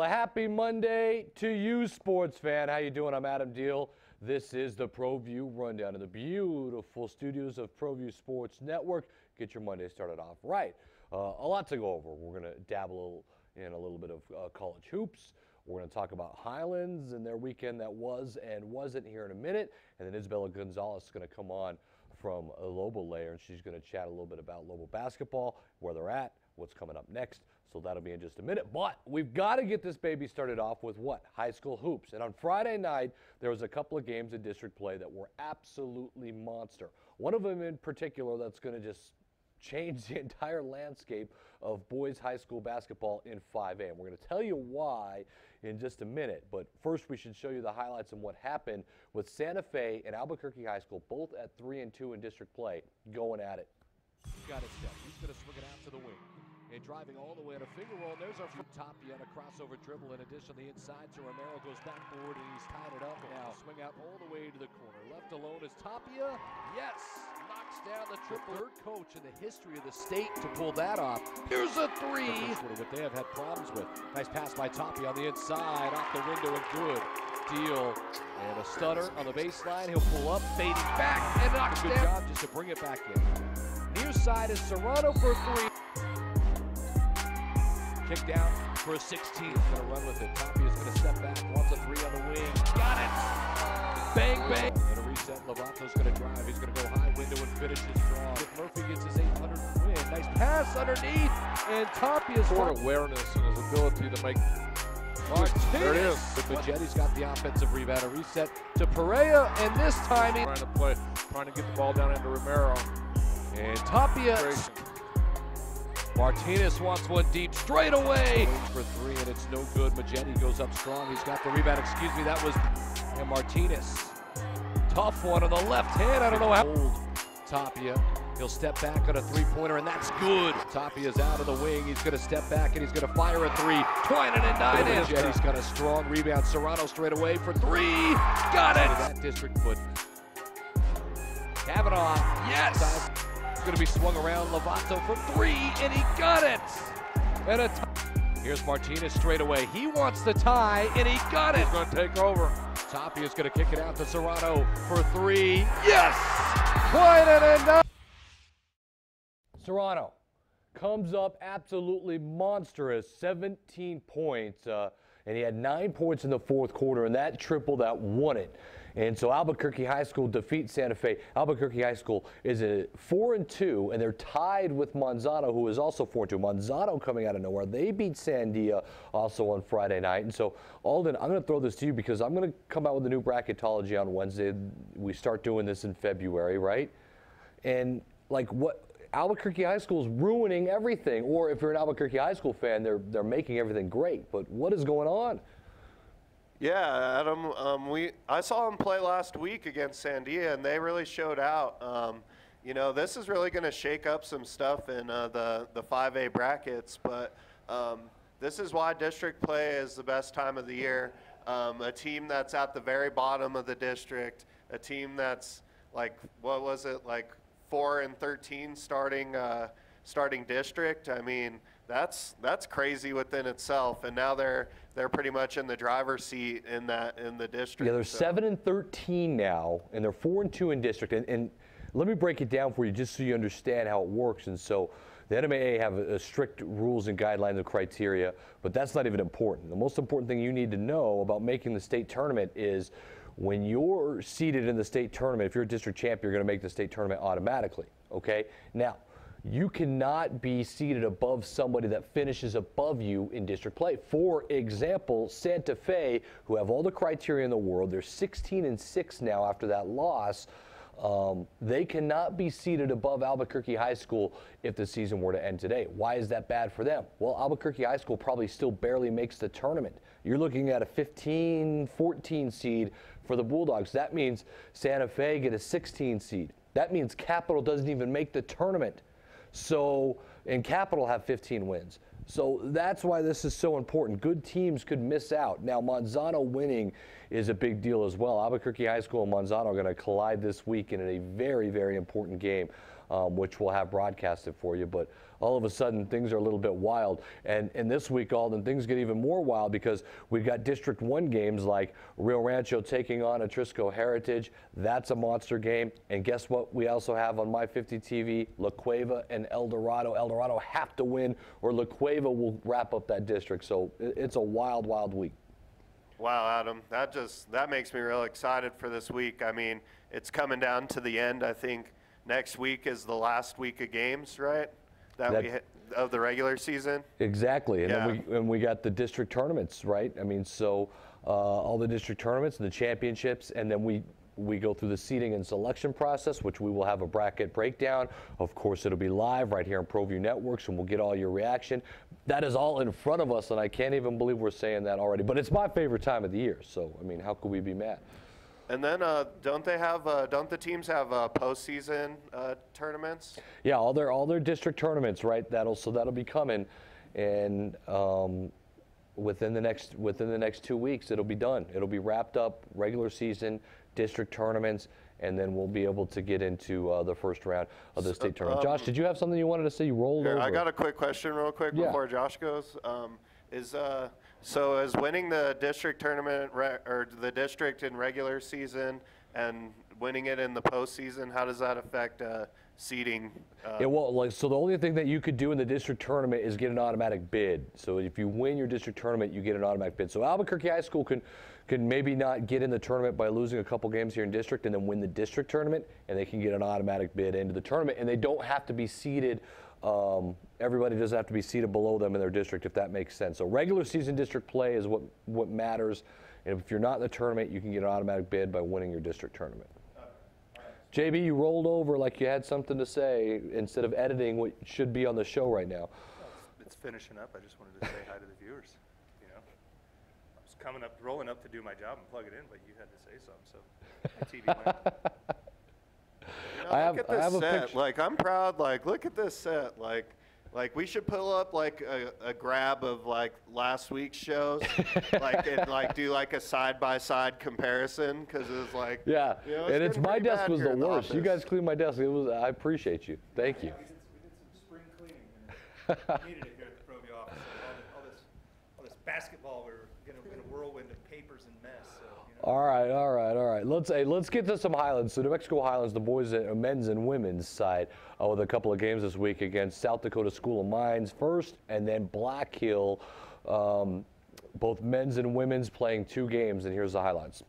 Well, a happy Monday to you, sports fan. How you doing? I'm Adam Deal. This is the Proview Rundown in the beautiful studios of Proview Sports Network. Get your Monday started off right. A lot to go over. We're going to dabble in a little bit of college hoops. We're going to talk about Highlands and their weekend that was and wasn't here in a minute. And then Isabella Gonzalez is going to come on from a Lobo layer, and she's going to chat a little bit about Lobo basketball, where they're at, what's coming up next. So that'll be in just a minute. But we've got to get this baby started off with what? High school hoops. And on Friday night, there was a couple of games in district play that were absolutely monster. One of them in particular that's going to just change the entire landscape of boys high school basketball in 5A. And we're going to tell you why in just a minute. But first, we should show you the highlights and what happened with Santa Fe and Albuquerque High School, both at 3-2 in district play, going at it. Got it, Steph. He's going to swing it out to the wing. And driving all the way on a finger roll. And there's our from Tapia and a crossover dribble. In addition, the inside to Romero goes backboard, and he's tied it up now. Swing out all the way to the corner. Left alone is Tapia. Yes! Knocks down the triple. Third coach in the history of the state to pull that off. Here's a three. What they have had problems with. Nice pass by Tapia on the inside. Off the window and good. Deal. And a stutter on the baseline. He'll pull up, fading back, and knocks down. Good job just to bring it back in. Near side is Serrano for three. Kick down for a 16. Going to run with it. Tapia's going to step back. Wants a three on the wing. Got it! Bang, bang. And a reset. Lovato's going to drive. He's going to go high window and finishes strong. If Murphy gets his 800th win. Nice pass underneath. And Tapia's court awareness and his ability to make. There it is. Majetti's got the offensive rebound. A reset to Perea. And this time he trying to get the ball down into Romero. And Tapia. Martinez wants one deep straight away for three, and it's no good. Majetti goes up strong. He's got the rebound. Excuse me, that was and Martinez. Tough one on the left hand. I don't know how. Old Tapia. He'll step back on a three-pointer, and that's good. Tapia's out of the wing. He's going to step back, and he's going to fire a three. Twine and 9 in. Majetti's got a strong rebound. Serrano straight away for three. Got it. That district foot. Kavanaugh. Yes. Going to be swung around. Lovato for three, and he got it. And here's Martinez straight away. He wants the tie, and he got it. He's going to take over. Tapia's going to kick it out to Serrano for three. Yes! Quite an enough. Serrano comes up absolutely monstrous, 17 points, and he had 9 points in the fourth quarter, and that triple that won it. And so Albuquerque High School defeats Santa Fe. Albuquerque High School is a 4-2, and they're tied with Manzano, who is also 4-2. Manzano coming out of nowhere. They beat Sandia also on Friday night. And so, Alden, I'm going to throw this to you because I'm going to come out with a new bracketology on Wednesday. We start doing this in February, right? And like what? Albuquerque High School is ruining everything. Or if you're an Albuquerque High School fan, they're making everything great. But what is going on? Yeah, Adam, I saw them play last week against Sandia, and they really showed out. You know, this is really going to shake up some stuff in the 5A brackets, but this is why district play is the best time of the year. A team that's at the very bottom of the district, a team that's like, what was it, like 4-13 starting district. I mean, that's crazy within itself, and now they're pretty much in the driver's seat in the district. Yeah, they're 7-13 now, and they're 4-2 in district. And let me break it down for you just so you understand how it works. And so the NMAA have a strict rules and guidelines and criteria, but that's not even important. The most important thing you need to know about making the state tournament is when you're seated in the state tournament, if you're a district champ, you're going to make the state tournament automatically. Okay? Now, you cannot be seated above somebody that finishes above you in district play. For example, Santa Fe, who have all the criteria in the world, they're 16-6 now after that loss. They cannot be seated above Albuquerque High School if the season were to end today. Why is that bad for them? Well, Albuquerque High School probably still barely makes the tournament. You're looking at a 15-14 seed for the Bulldogs. That means Santa Fe get a 16 seed. That means Capital doesn't even make the tournament. So, and Capital have 15 wins. So that's why this is so important. Good teams could miss out. Now, Manzano winning is a big deal as well. Albuquerque High School and Manzano are going to collide this week in a very, very important game. which we'll have broadcasted for you. But all of a sudden, things are a little bit wild. And this week, Alden, things get even more wild because we've got District 1 games like Rio Rancho taking on Atrisco Heritage. That's a monster game. And guess what we also have on My 50 TV? La Cueva and El Dorado. El Dorado have to win or La Cueva will wrap up that district. So it's a wild, wild week. Wow, Adam, that makes me real excited for this week. I mean, it's coming down to the end. I think next week is the last week of games, right? Of the regular season. Exactly, and then we got the district tournaments, right? I mean, so all the district tournaments and the championships, and then we go through the seeding and selection process, which we will have a bracket breakdown. Of course, it'll be live right here on Proview Networks, and we'll get all your reaction. That is all in front of us, and I can't even believe we're saying that already. But it's my favorite time of the year, so I mean, how could we be mad? And then don't the teams have postseason tournaments? Yeah, all their district tournaments, right? That'll be coming, and within the next 2 weeks, it'll be done. It'll be wrapped up, regular season, district tournaments, and then we'll be able to get into the first round of the state tournament. Josh, did you have something you wanted to say? You rolled over. I got a quick question real quick before Josh goes. So is winning the district tournament or the district in regular season and winning it in the postseason, how does that affect seeding? So the only thing that you could do in the district tournament is get an automatic bid. So if you win your district tournament, you get an automatic bid. So Albuquerque High School can maybe not get in the tournament by losing a couple games here in district and then win the district tournament, and they can get an automatic bid into the tournament, and they don't have to be seeded. Everybody doesn't have to be seated below them in their district, if that makes sense. So regular season district play is what matters. And if you're not in the tournament, you can get an automatic bid by winning your district tournament. JB, you rolled over like you had something to say instead of editing what should be on the show right now. It's finishing up. I just wanted to say hi to the viewers. You know, I was rolling up to do my job and plug it in, but you had to say something, so my TV went. Look at this set. Like, I'm proud. Like, look at this set. Like we should pull up like a grab of like last week's shows, and do like a side-by-side comparison, because it was like and it's my desk was the worst. You guys cleaned my desk. I appreciate you. Thank you. We did some spring cleaning. And needed it here at the Proview office. All this basketball, we're in a whirlwind of papers and mess. So, All right. Let's get to some highlights. So New Mexico Highlands, the boys, men's and women's side, with a couple of games this week against South Dakota School of Mines first, and then Black Hill, both men's and women's playing 2 games. And here's the highlights.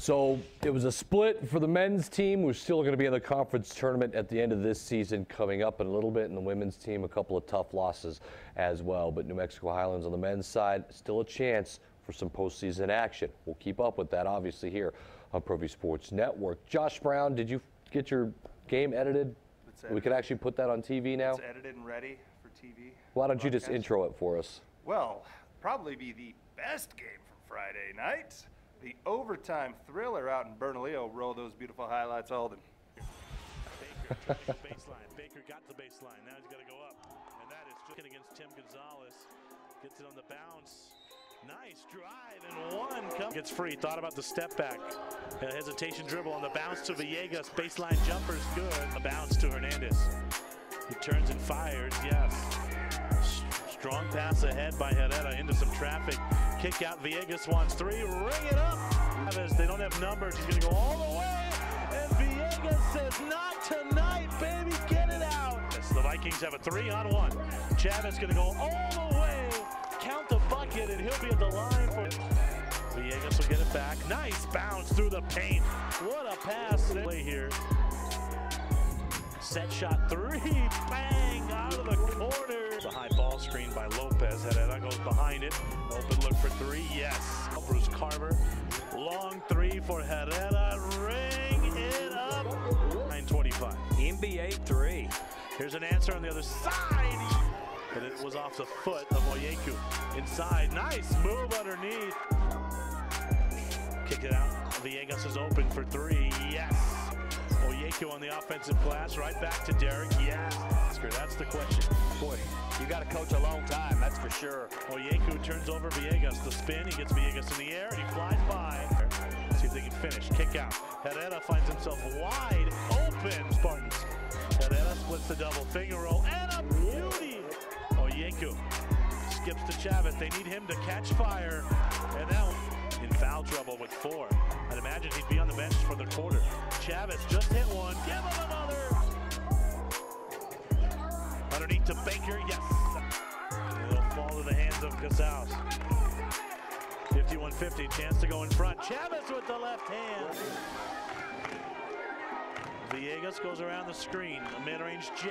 So it was a split for the men's team. We're still going to be in the conference tournament at the end of this season coming up in a little bit. And the women's team, a couple of tough losses as well. But New Mexico Highlands on the men's side, still a chance for some postseason action. We'll keep up with that, obviously, here on Proview Sports Network. Josh Brown, did you get your game edited? We could actually put that on TV now? It's edited and ready for TV. Why don't you just intro it for us? Well, probably be the best game from Friday night. The overtime thriller out in Bernalillo. Roll those beautiful highlights, Alden. Baker trying to baseline. Baker got the baseline. Now he's got to go up. And that is just against Tim Gonzalez. Gets it on the bounce. Nice drive and one. Gets free. Thought about the step back. A hesitation dribble on the bounce to Villegas. Baseline jumper's good. A bounce to Hernandez. He turns and fires. Yes. Strong pass ahead by Herrera into some traffic. Kick out. Villegas wants three. Ring it up. They don't have numbers. He's going to go all the way. And Villegas says, not tonight, baby. Get it out. The Vikings have a 3-on-1. Chavez going to go all the way. Count the bucket, and he'll be at the line for it. Villegas will get it back. Nice bounce through the paint. What a pass. Play here. Set shot three. Bang! Out of the corner. The high ball screen by Lopez. Herrera goes behind it. Open look for three. Yes. Bruce Carver. Long three for Herrera. Ring it up. 9:25. NBA three. Here's an answer on the other side. But it was off the foot of Oyeku. Inside. Nice move underneath. Kick it out. Villegas is open for three. Yes. Oyeku on the offensive glass, right back to Derek. Yes. That's the question. Boy, you got to coach a long time, that's for sure. Oyeku turns over Villegas. The spin, he gets Villegas in the air, and he flies by. See if they can finish. Kick out. Herrera finds himself wide open. Spartans. Herrera splits the double finger roll, and a beauty. Oyeku skips to Chavez. They need him to catch fire. And now in foul trouble with 4. I'd imagine he'd be on the bench for the quarter. Chavez just hit one. Give him another. Underneath to Baker. Yes. It'll fall to the hands of Casals. 51-50. Chance to go in front. Chavez with the left hand. Villegas goes around the screen. A mid-range J.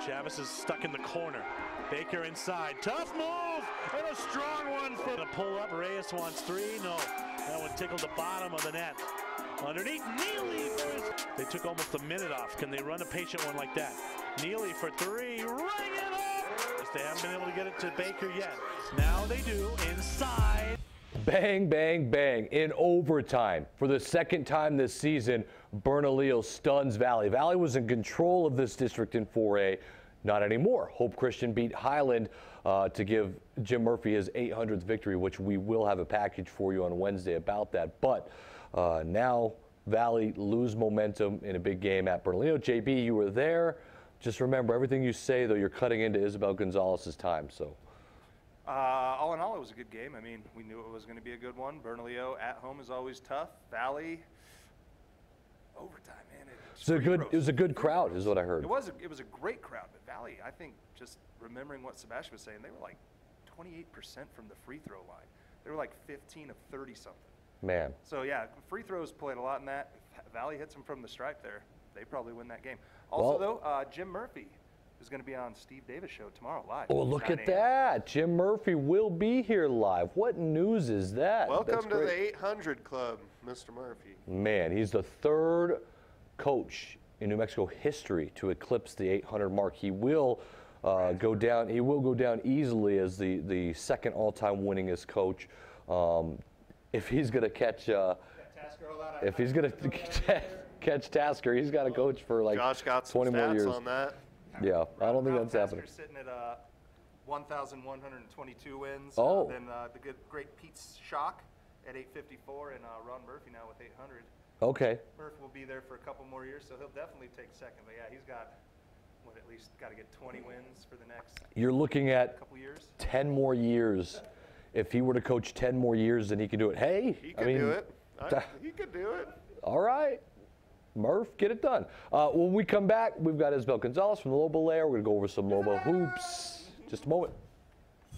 Chavez is stuck in the corner. Baker inside. Tough move! And a strong one for the pull-up. Reyes wants three. No. That one tickled the bottom of the net. Underneath, Neely. They took almost a minute off. Can they run a patient one like that? Neely for three. Ring it up! They haven't been able to get it to Baker yet. Now they do. Inside. Bang, bang, bang. In overtime. For the second time this season, Bernalillo stuns Valley. Valley was in control of this district in 4A. Not anymore. Hope Christian beat Highland to give Jim Murphy his 800th victory, which we will have a package for you on Wednesday about that. But now Valley lose momentum in a big game at Bernalillo. JB, you were there. Just remember, everything you say, though, you're cutting into Isabel Gonzalez's time. So. All in all, it was a good game. I mean, we knew it was going to be a good one. Bernalillo at home is always tough. Valley, overtime, man. It was a good crowd, is what I heard. It was a great crowd, but Valley, I think, just remembering what Sebastian was saying, they were like 28% from the free throw line. They were like 15 of 30 something. Man. So yeah, free throws played a lot in that. If Valley hits them from the stripe there, they probably win that game. Also, Jim Murphy is going to be on Steve Davis' show tomorrow live. Oh, look at that. Jim Murphy will be here live. What news is that? Welcome to the 800 Club, Mr. Murphy. Man, he's the third coach in New Mexico history to eclipse the 800 mark. He will go down. He will go down easily as the second all-time winningest coach. If he's going to catch, if he's going to catch Tasker, he's got to coach for like Josh got some 20 more years. on that. Yeah, I don't think that's happening. Sitting at 1,122 wins. Oh. Then the great Pete Schock at 854, and Ron Murphy now with 800. Okay. Murphy will be there for a couple more years, so he'll definitely take second. But yeah, he's got at least got to get 20 wins for the next. You're looking at couple years. 10 more years. If he were to coach 10 more years, then he could do it. Hey, he could do it. He could do it. All right. Murph, get it done. When we come back, we've got Isabel Gonzalez from the Lobo Lair. We're going to go over some Lobo hoops. Just a moment.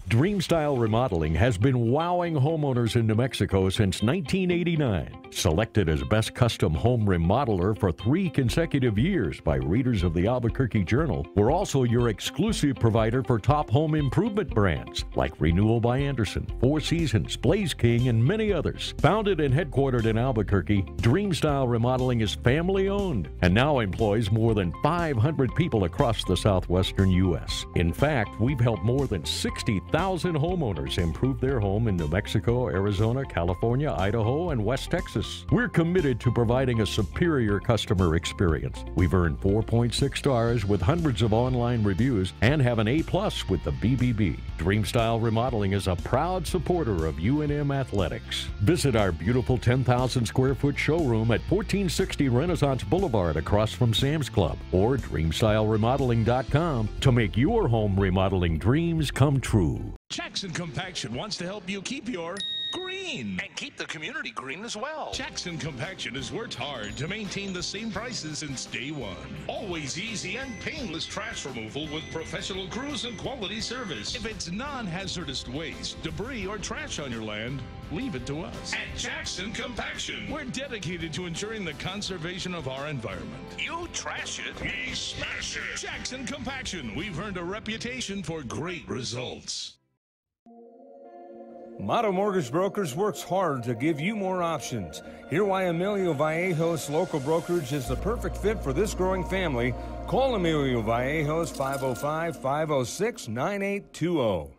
Dreamstyle Remodeling has been wowing homeowners in New Mexico since 1989. Selected as Best Custom Home Remodeler for 3 consecutive years by readers of the Albuquerque Journal, we're also your exclusive provider for top home improvement brands like Renewal by Anderson, Four Seasons, Blaze King, and many others. Founded and headquartered in Albuquerque, Dreamstyle Remodeling is family-owned and now employs more than 500 people across the southwestern U.S. In fact, we've helped more than 60,000 homeowners improve their home in New Mexico, Arizona, California, Idaho, and West Texas. We're committed to providing a superior customer experience. We've earned 4.6 stars with hundreds of online reviews and have an A+ with the BBB. Dreamstyle Remodeling is a proud supporter of UNM Athletics. Visit our beautiful 10,000 square foot showroom at 1460 Renaissance Boulevard across from Sam's Club, or dreamstyleremodeling.com to make your home remodeling dreams come true. Jackson Compaction wants to help you keep your green. And keep the community green as well. Jackson Compaction has worked hard to maintain the same prices since day one. Always easy and painless trash removal with professional crews and quality service. If it's non-hazardous waste, debris, or trash on your land, leave it to us. At Jackson Compaction, we're dedicated to ensuring the conservation of our environment. You trash it, we smash it. Jackson Compaction, we've earned a reputation for great results. Motto Mortgage Brokers works hard to give you more options. Hear why Emilio Vallejo's local brokerage is the perfect fit for this growing family. Call Emilio Vallejo's 505-506-9820.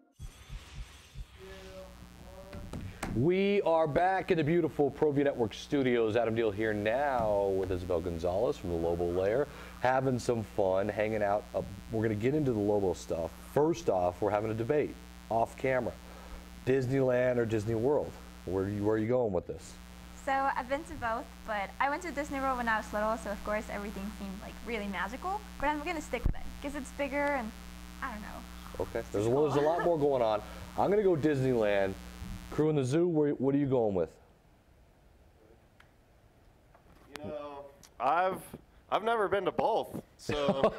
We are back in the beautiful Proview Network studios. Adam Deal here now with Isabel Gonzalez from the Lobo Lair, having some fun, hanging out. We're going to get into the Lobo stuff. First off, we're having a debate off camera. Disneyland or Disney World? Where are you going with this? So I've been to both, but I went to Disney World when I was little, so of course everything seemed like really magical. But I'm gonna stick with it because it's bigger and I don't know. Okay, there's a lot more going on. I'm gonna go Disneyland. Crew in the zoo. What are you going with? You know, I've never been to both, so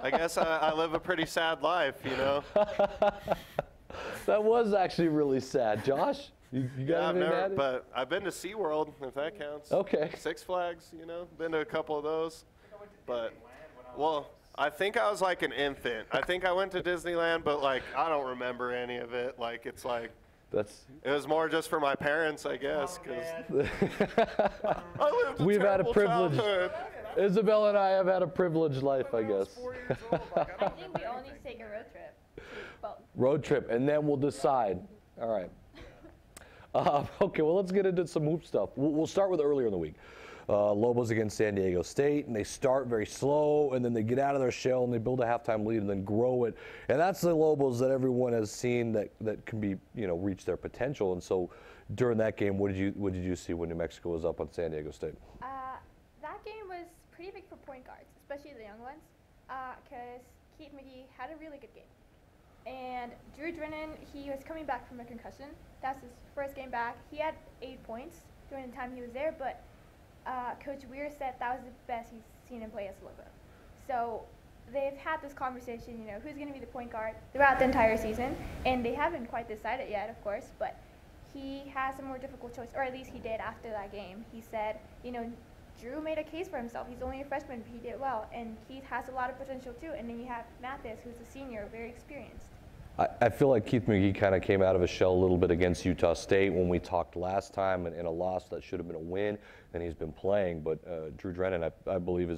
I guess I live a pretty sad life, you know. That was actually really sad. Josh, you got anything to add? But I've been to SeaWorld, if that counts. Okay. Six Flags, you know, been to a couple of those. But, well, I think I was like an infant. I think I went to Disneyland, but like I don't remember any of it. Like it's like it was more just for my parents, I guess, because we've had a privilege. Isabel and I have had a privileged life, I guess. I think we all need to take a road trip. Road trip, and then we'll decide. All right. Okay, well, let's get into some hoop stuff. We'll start with earlier in the week. Lobos against San Diego State, and they start very slow, and then they get out of their shell, and they build a halftime lead, and then grow it. And that's the Lobos that everyone has seen that can be, reach their potential. And so, during that game, what did you see when New Mexico was up on San Diego State? That game was pretty big for point guards, especially the young ones, because Keith McGee had a really good game. And Drew Drennan, he was coming back from a concussion. That's his first game back. He had 8 points during the time he was there, but Coach Weir said that was the best he's seen him play as a Lobo. So they've had this conversation, who's going to be the point guard throughout the entire season, and they haven't quite decided yet, of course, but he has a more difficult choice, or at least he did after that game. He said, Drew made a case for himself. He's only a freshman, but he did well, and Keith has a lot of potential too. And then you have Mathis, who's a senior, very experienced. I feel like Keith McGee kind of came out of his shell a little bit against Utah State when we talked last time, in a loss that should have been a win, and he's been playing. But Drew Drennan, I believe,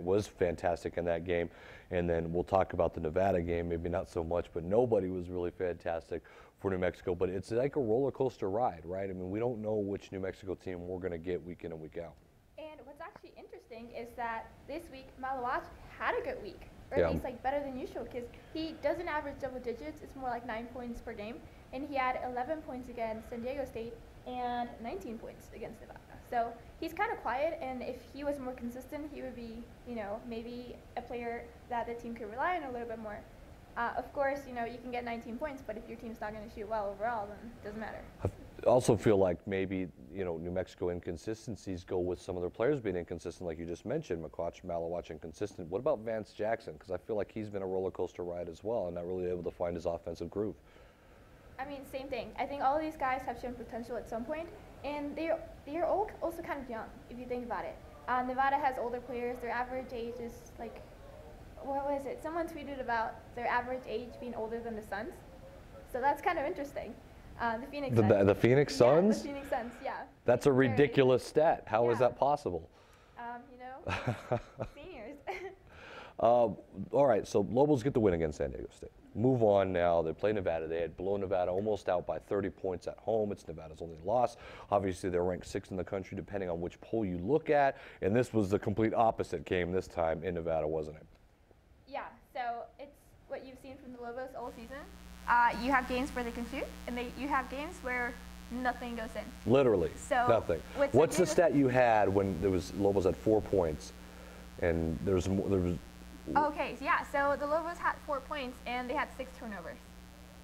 was fantastic in that game. And then we'll talk about the Nevada game, maybe not so much, but nobody was really fantastic for New Mexico. But it's like a roller coaster ride, right? I mean, we don't know which New Mexico team we're going to get week in and week out. And what's actually interesting is that this week, Malawach had a good week. Or at least better than usual, because he doesn't average double digits. It's more like 9 points per game. And he had 11 points against San Diego State and 19 points against Nevada. So he's kind of quiet, and if he was more consistent, he would be, maybe a player that the team could rely on a little bit more. Of course, you can get 19 points, but if your team's not going to shoot well overall, then it doesn't matter. I also feel like maybe, New Mexico inconsistencies go with some of their players being inconsistent, like you just mentioned, Malawach inconsistent. What about Vance Jackson? Because I feel like he's been a roller coaster ride as well and not really able to find his offensive groove. I mean, same thing. I think all of these guys have shown potential at some point, and they're all also kind of young, if you think about it. Nevada has older players. Their average age is like, what was it? Someone tweeted about their average age being older than the Suns. So that's kind of interesting. The Phoenix Suns. The Phoenix Suns? Yeah, the Phoenix Suns, yeah. That's a ridiculous stat. How is that possible? You know, seniors. All right, so Lobos get the win against San Diego State. Move on now. They play Nevada. They had blown Nevada almost out by 30 points at home. It's Nevada's only loss. Obviously, they're ranked 6th in the country, depending on which poll you look at. And this was the complete opposite game this time in Nevada, wasn't it? Yeah, so it's what you've seen from the Lobos all season. You have games where they can shoot, and you have games where nothing goes in. Literally, so nothing. What's the stat you had when there was Lobos had 4 points, and there was Okay, yeah, so the Lobos had 4 points, and they had 6 turnovers.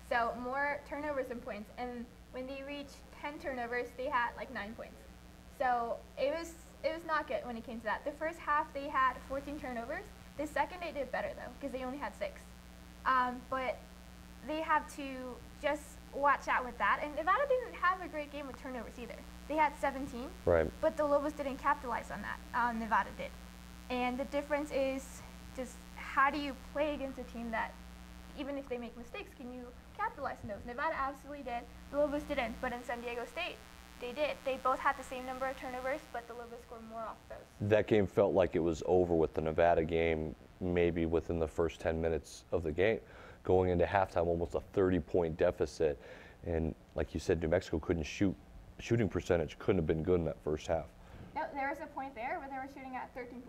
So more turnovers than points, and when they reached 10 turnovers, they had like 9 points. So it was not good when it came to that. The first half, they had 14 turnovers. The second, they did better, though, because they only had 6. But they have to just watch out with that. And Nevada didn't have a great game with turnovers either. They had 17, right. But the Lobos didn't capitalize on that. Nevada did. And the difference is just how do you play against a team that, even if they make mistakes, can you capitalize on those? Nevada absolutely did. The Lobos didn't, but in San Diego State, they did. They both had the same number of turnovers, but the Lobos scored more off those. That game felt like it was over with the Nevada game, maybe within the first 10 minutes of the game. Going into halftime, almost a 30-point deficit. And like you said, New Mexico couldn't shoot. Shooting percentage couldn't have been good in that first half. No, there was a point there where they were shooting at 13%.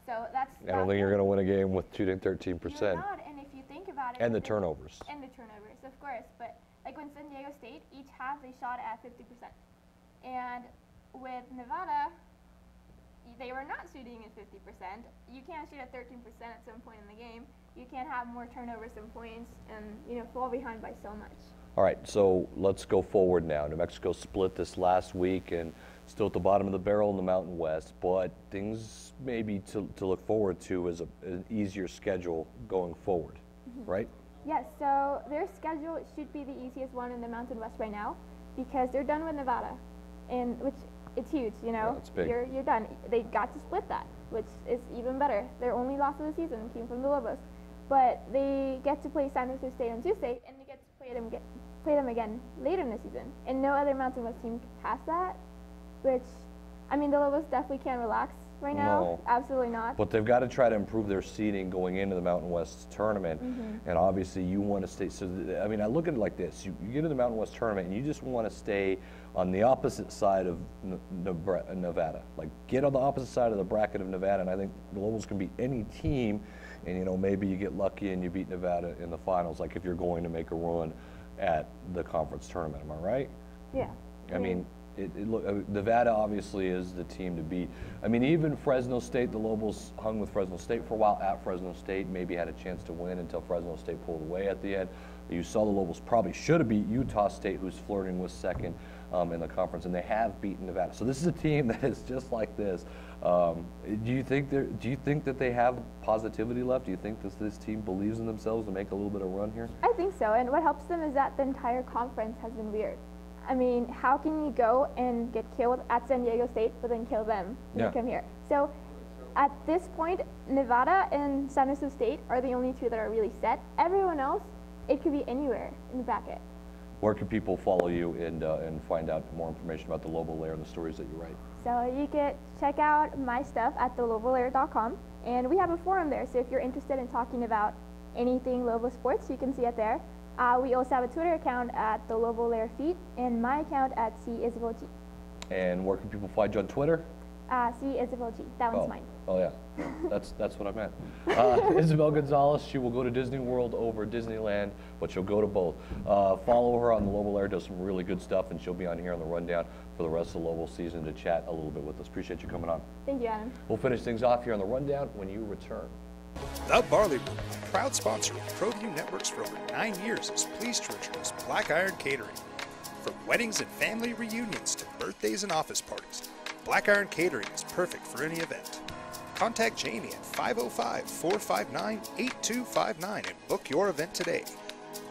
So that's. I don't think you're going to win a game with shooting 13%. You're not, and if you think about it. And the turnovers. And the turnovers, of course. But like when San Diego State, each half they shot at 50%. And with Nevada, they were not shooting at 50%. You can't shoot at 13% at some point in the game. You can't have more turnovers than points and fall behind by so much. All right, so let's go forward now. New Mexico split this last week and still at the bottom of the barrel in the Mountain West, but things maybe to look forward to is an easier schedule going forward, right? Yes, so their schedule should be the easiest one in the Mountain West right now because they're done with Nevada, and which it's huge, Yeah, it's big. You're done. They got to split that, which is even better. Their only loss of the season came from the Lobos, but they get to play San Jose State on Tuesday, and they get to play them again later in the season. And no other Mountain West team has that, which, I mean, the Lobos definitely can't relax right now. No. Absolutely not. But they've got to try to improve their seeding going into the Mountain West tournament. And obviously you want to stay, so I mean, I look at it like this. You get to the Mountain West tournament and you just want to stay on the opposite side of Nevada. Like, get on the opposite side of the bracket of Nevada, and I think the Lobos can beat any team, and maybe you get lucky and you beat Nevada in the finals, like if you're going to make a run at the conference tournament. Am I right? Yeah. I mean, Nevada obviously is the team to beat. I mean, even Fresno State, the Lobos hung with Fresno State for a while at Fresno State, maybe had a chance to win until Fresno State pulled away at the end. You saw the Lobos probably should have beat Utah State, who's flirting with second in the conference, and they have beaten Nevada. So this is a team that is just like this. Do you think that they have positivity left? Do you think this team believes in themselves to make a little bit of a run here? I think so, and what helps them is that the entire conference has been weird. I mean, how can you go and get killed at San Diego State, but then kill them when you come here? So at this point, Nevada and San Jose State are the only two that are really set. Everyone else, it could be anywhere in the bracket. Where can people follow you and find out more information about the Lobo Lair and the stories that you write? So you can check out my stuff at thelobolair.com, and we have a forum there. So if you're interested in talking about anything Lobo sports, you can see it there. We also have a Twitter account at the Lobo Lair Feed, and my account at C.Isabel G. And where can people find you on Twitter? C.Isabel G. That one's mine. Oh yeah, that's what I meant. Isabel Gonzalez, she will go to Disney World over Disneyland, but she'll go to both. Follow her on the Lobo Lair, does some really good stuff, and she'll be on here on the Rundown for the rest of the Lobo season to chat a little bit with us. Appreciate you coming on. Thank you, Adam. We'll finish things off here on the Rundown when you return. The Barley Room, proud sponsor of Proview Networks for over 9 years, is pleased to introduce Black Iron Catering. From weddings and family reunions to birthdays and office parties, Black Iron Catering is perfect for any event. Contact Jamie at 505-459-8259 and book your event today.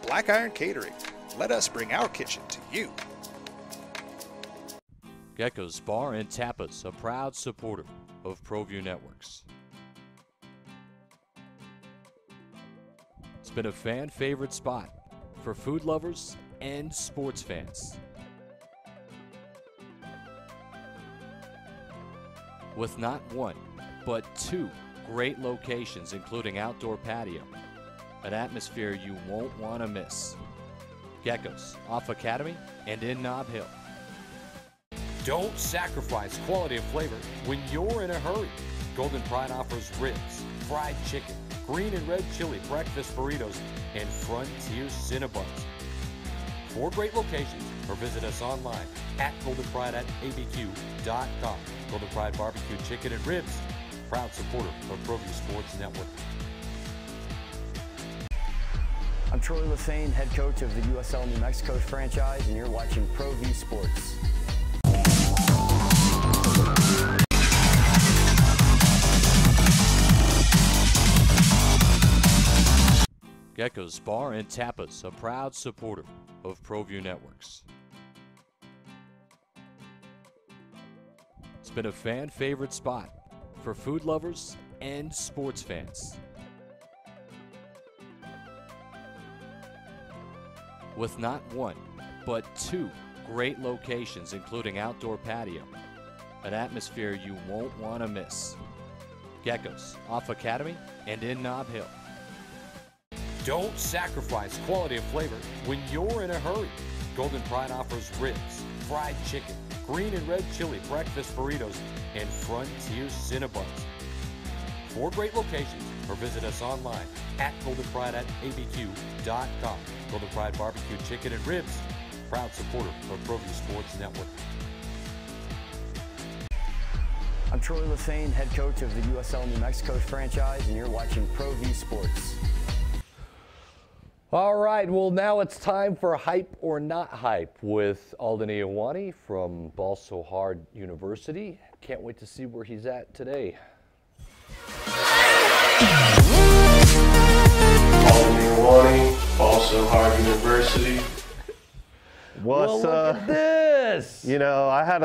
Black Iron Catering, let us bring our kitchen to you. Gecko's Bar and Tapas, a proud supporter of Proview Networks. It's been a fan favorite spot for food lovers and sports fans. With not one, but two great locations, including outdoor patio, an atmosphere you won't want to miss. Gecko's, off Academy and in Nob Hill. Don't sacrifice quality and flavor when you're in a hurry. Golden Pride offers ribs, fried chicken, green and red chili breakfast burritos, and Frontier Cinnabons. 4 great locations, or visit us online at goldenpride@abq.com. Golden Pride Barbecue Chicken and Ribs, proud supporter of Proview Sports Network. I'm Troy LaFane, head coach of the USL New Mexico franchise, and you're watching Proview Sports. Gecko's Bar and Tapas, a proud supporter of Proview Networks. It's been a fan favorite spot for food lovers and sports fans. With not one, but two great locations, including outdoor patio, an atmosphere you won't want to miss. Gecko's, off Academy and in Nob Hill. Don't sacrifice quality and flavor when you're in a hurry. Golden Pride offers ribs, fried chicken, green and red chili breakfast burritos, and Frontier Cinnabons. 4 great locations, or visit us online at goldenpride@abq.com. Golden Pride Barbecue Chicken and Ribs, proud supporter of Proview Sports Network. I'm Troy LaFane, head coach of the USL New Mexico franchise, and you're watching Proview Sports. All right, well, now it's time for Hype or Not Hype with Alden Iowani from Ball So Hard University. Can't wait to see where he's at today. Alden Iowani, Ball So Hard University. Well, look at this. You know, I got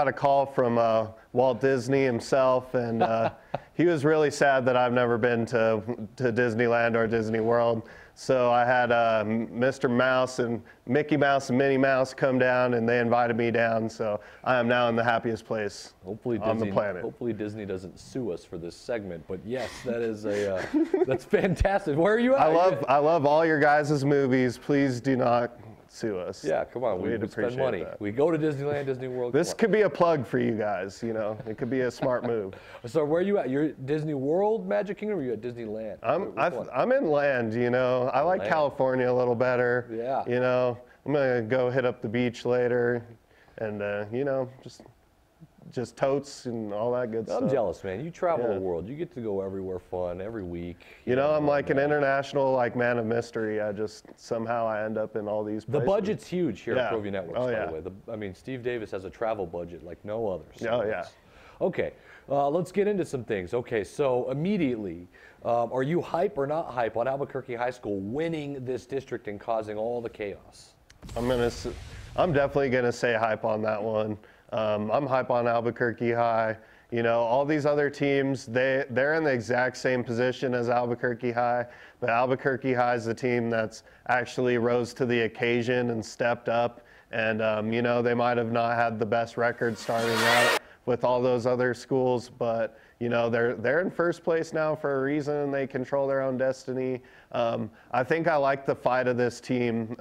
a call from Walt Disney himself, and he was really sad that I've never been to Disneyland or Disney World. So I had Mr. Mouse and Mickey Mouse and Minnie Mouse come down, and they invited me down. So I am now in the happiest place on the planet. Hopefully Disney doesn't sue us for this segment. But yes, that is that's fantastic. Where are you at? I love all your guys' movies. Please do not sue us. Yeah, come on. We spend money. That. We go to Disneyland, Disney World. This could be a plug for you guys, you know. It could be a smart move. So where are you at? You're at Disney World, Magic Kingdom, or are you at Disneyland? I'm in land, you know. I like California a little better. Yeah. You know, I'm going to go hit up the beach later and, you know, just totes and all that good stuff. I'm jealous, man. You travel the world. You get to go everywhere fun every week. You know, I'm like an international man of mystery. Somehow I end up in all these places. The budget's huge here at Proview Networks, by the way. I mean, Steve Davis has a travel budget like no other. Oh, yeah. Okay, let's get into some things. Okay, so immediately, are you hype or not hype on Albuquerque High School winning this district and causing all the chaos? I'm definitely gonna say hype on that one. I'm hype on Albuquerque High. You know, all these other teams, they're in the exact same position as Albuquerque High, but Albuquerque High is the team that's actually rose to the occasion and stepped up. And, you know, they might have not had the best record starting out with all those other schools, but, you know, they're in first place now for a reason. They control their own destiny. I think I like the fight of this team.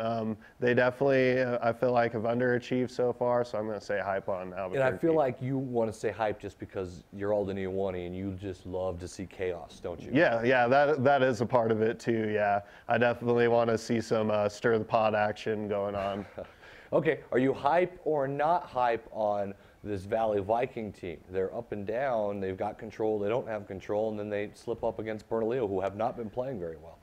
They definitely, I feel like, have underachieved so far, so I'm going to say hype on Albuquerque. And I feel like you want to say hype just because you're Alden Iowani and you just love to see chaos, don't you? Yeah, that is a part of it too, yeah. I definitely want to see some stir the pot action going on. Okay, are you hype or not hype on this Valley Viking team? They're up and down, they've got control, they don't have control, and then they slip up against Bernalillo, who have not been playing very well.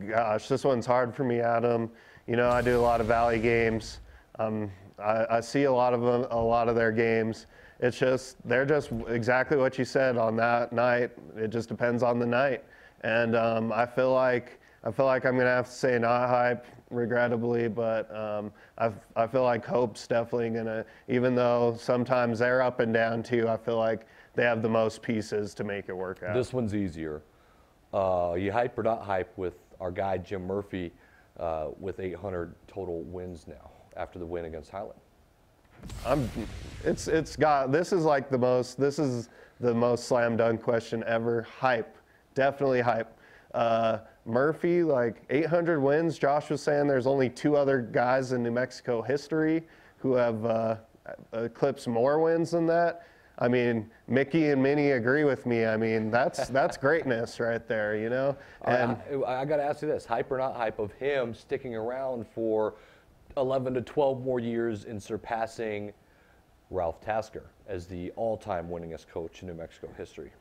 Gosh, this one's hard for me, Adam. You know, I do a lot of Valley games. I see a lot of their games. It's just, they're just exactly what you said on that night. It just depends on the night. And I feel like I feel like I'm going to have to say not hype, regrettably, but I feel like Hope's definitely going to, even though sometimes they're up and down too, I feel like they have the most pieces to make it work out. This one's easier. You hype or not hype with our guy Jim Murphy with 800 total wins now after the win against Highland? This is the most slam dunk question ever. Hype, definitely hype. Murphy, like 800 wins. Josh was saying there's only 2 other guys in New Mexico history who have eclipsed more wins than that. I mean, Mickey and Minnie agree with me. I mean, that's greatness right there, you know? And I got to ask you this, hype or not hype of him sticking around for 11 to 12 more years and surpassing Ralph Tasker as the all-time winningest coach in New Mexico history?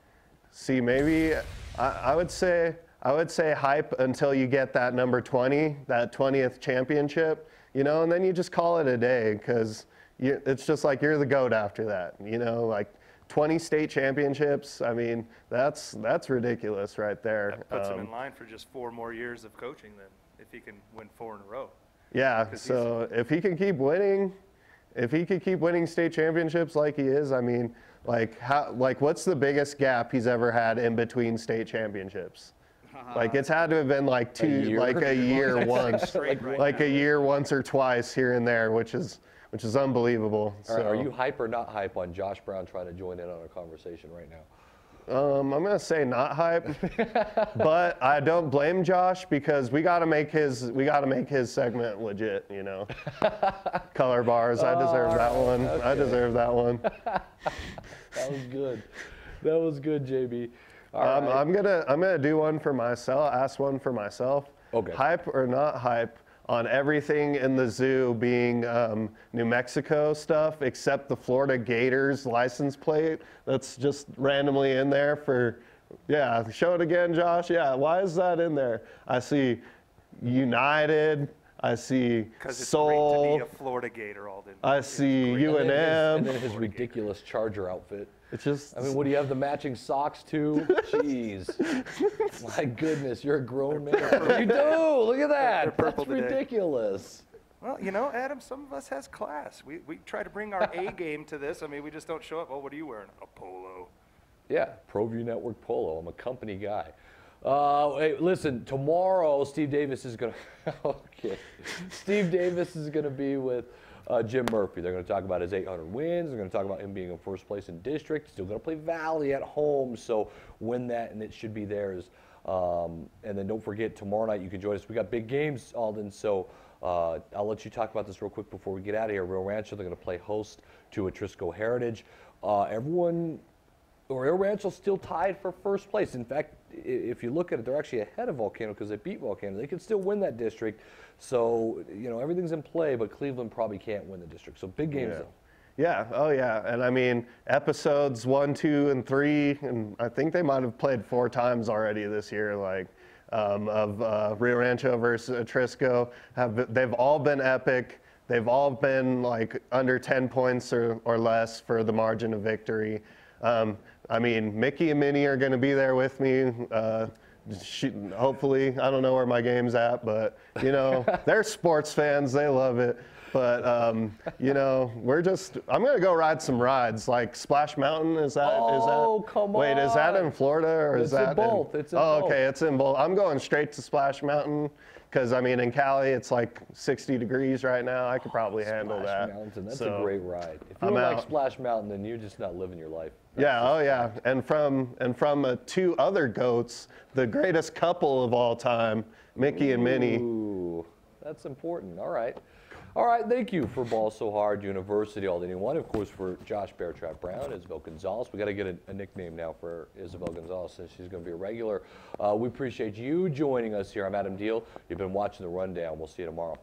See, maybe I would say hype until you get that number 20, that 20th championship, you know, and then you just call it a day because it's just like you're the GOAT after that, you know, like 20 state championships. I mean, that's ridiculous right there. That puts him in line for just 4 more years of coaching then, if he can win 4 in a row. Yeah, so if he can keep winning, state championships like he is, I mean, what's the biggest gap he's ever had in between state championships? Like it's had to have been like a year once, like a year once or twice here and there, which is unbelievable. All right, are you hype or not hype on Josh Brown trying to join in on a conversation right now? I'm gonna say not hype, but I don't blame Josh because we gotta make his segment legit, you know. Color bars, I deserve that one. Okay. I deserve that one. That was good. That was good, JB. All right. I'm gonna do one for myself. Ask one for myself. Okay. Hype or not hype on everything in the zoo being New Mexico stuff, except the Florida Gators license plate that's just randomly in there for, yeah, show it again, Josh. Yeah, why is that in there? I see United, I see Soul. Great to be a Florida Gator all day. I see UNM. And then his ridiculous Charger outfit. It's just. I mean, what do you have the matching socks too? Jeez. My goodness, you're a grown man. You do. Look at that. That's ridiculous. Well, you know, Adam, some of us has class. We try to bring our A game to this. I mean, we just don't show up. Oh, what are you wearing? A polo. Yeah, Proview Network polo. I'm a company guy. Hey, listen, tomorrow Steve Davis is going to okay. Steve Davis is going to be with Jim Murphy. They're going to talk about his 800 wins. They're going to talk about him being in first place in district. Still going to play Valley at home, so win that, and it should be theirs. And then don't forget, tomorrow night you can join us. We got big games, Alden, so I'll let you talk about this real quick before we get out of here. Rio Rancho, they're going to play host to Atrisco Heritage. Rio Rancho's still tied for first place. In fact, if you look at it, they're actually ahead of Volcano because they beat Volcano. They could still win that district. So, you know, everything's in play, but Cleveland probably can't win the district. So big games, though. Yeah, oh yeah. And I mean, episodes 1, 2, and 3, and I think they might have played 4 times already this year, like, of Rio Rancho versus Atrisco. They've all been epic. They've all been like under 10 points or less for the margin of victory. I mean, Mickey and Minnie are going to be there with me. Hopefully, I don't know where my game's at, but, you know, they're sports fans. They love it. But, you know, I'm going to go ride some rides, like Splash Mountain. Come wait, on. Is that in Florida or is that in both? It's in both. both. Okay, it's in both. I'm going straight to Splash Mountain because, I mean, in Cali, it's like 60 degrees right now. I could probably handle that. Splash Mountain, that's a great ride. If you don't like Splash Mountain, then you're just not living your life. Yeah, oh yeah, and from 2 other GOATs, the greatest couple of all time, Mickey and Minnie. Ooh, that's important. All right. All right, thank you for Ball So Hard University, all anyone. Of course, for Josh Beartrap Brown, Isabel Gonzalez. We got to get a nickname now for Isabel Gonzalez since she's going to be a regular. We appreciate you joining us here. I'm Adam Deal. You've been watching The Rundown. We'll see you tomorrow.